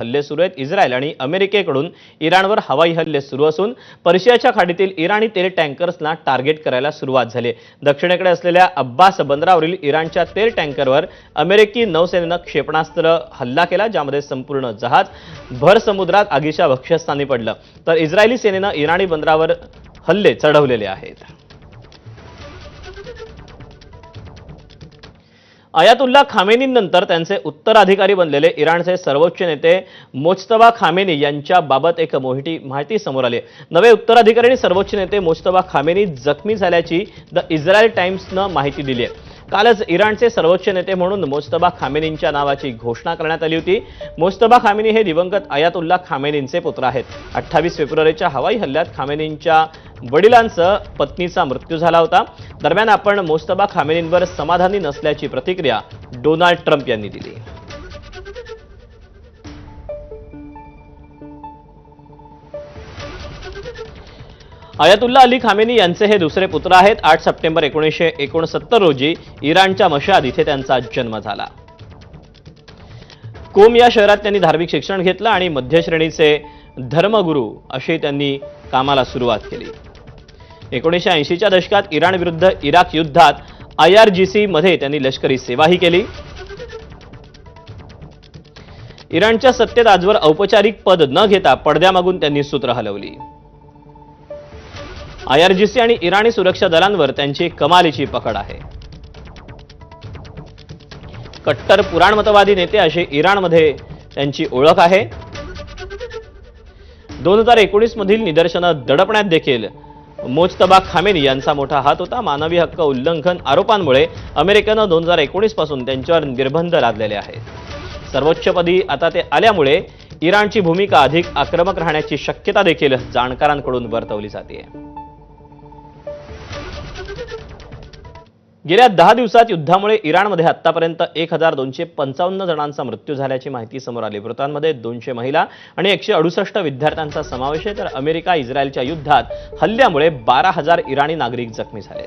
हल्ले सुरू आहेत। इस्रायल आणि अमेरिकेकडून इराणवर हवाई हल्ले सुरू असून पर्शियाच्या खाडीतील इराणी तेल टँकर्सना टार्गेट करायला सुरुवात झाली। दक्षिणेकडे असलेल्या अब्बास बंदरावरील इराणच्या तेल टँकरवर अमेरिकी नौसेनेनं क्षेपणास्त्र हल्ला केला, ज्यामध्ये संपूर्ण जहाज भर समुद्रात आगीच्या भक्ष्यस्थानी पडलं। तर इस्रायली सेनेनं इराणी बंदरावर हल्ले चढवलेले आहेत। अयातुल्ला खामेनींनंतर त्यांचे उत्तराधिकारी बनलेले इराणचे सर्वोच्च नेते मोज्तबा खामेनी यांच्याबाबत एक माहिती समोर आली। नवे उत्तराधिकारी आणि सर्वोच्च नेते मोज्तबा खामेनी जखमी झाल्याची द इस्रायल टाइम्सनं माहिती दिली आहे। कालच इराणचे सर्वोच्च नेते म्हणून मोज्तबा खामेनींच्या नावाची घोषणा करण्यात आली होती। मोज्तबा खामेनी हे दिवंगत अयातुल्ला खामेनींचे पुत्र आहेत। 28 फेब्रुवारीच्या हवाई हल्ल्यात खामेनींच्या वडिलांसह पत्नीचा मृत्यू झाला होता। दरम्यान आपण मोज्तबा खामेनींवर समाधानी नसल्याची प्रतिक्रिया डोनाल्ड ट्रम्प यांनी दिली। अयातुल्ला अली खामेनी यांचे हे दुसरे पुत्र आहेत। 8 सप्टेंबर 1969 रोजी इराणच्या मशाद इथे त्यांचा जन्म झाला। कोम या शहरात त्यांनी धार्मिक शिक्षण घेतलं आणि मध्य श्रेणीचे धर्मगुरू अशी त्यांनी कामाला सुरुवात केली। 1980च्या दशकात इराण विरुद्ध इराक युद्धात IRGC मध्ये त्यांनी लष्करी सेवाही केली। इराणच्या सत्तेत आजवर औपचारिक पद न घेता पडद्यामागून त्यांनी सूत्र हलवली। IRGC आणि इराणी सुरक्षा दलांवर त्यांची कमालीची पकड आहे। कट्टर पुराणमतवादी नेते अशी इराणमध्ये त्यांची ओळख आहे। 2019 मधील निदर्शनं दडपण्यात देखील मोज्तबा खामेनी यांचा मोठा हात होता। मानवी हक्क उल्लंघन आरोपांमुळे अमेरिकेनं 2019 पासून त्यांच्यावर निर्बंध लादलेले आहेत। सर्वोच्चपदी आता ते आल्यामुळे इराणची भूमिका अधिक आक्रमक राहण्याची शक्यता देखील जाणकारांकडून वर्तवली जाते। गेल्या 10 दिवसात युद्धामुळे इराणमध्ये आतापर्यंत 1255 जणांचा मृत्यू झाल्याची माहिती समोर आली। मृतांमध्ये 200 महिला आणि 168 विद्यार्थ्यांचा समावेश आहे। तर अमेरिका इस्रायलच्या युद्धात हल्ल्यामुळे 12,000 इराणी नागरिक जखमी झाले।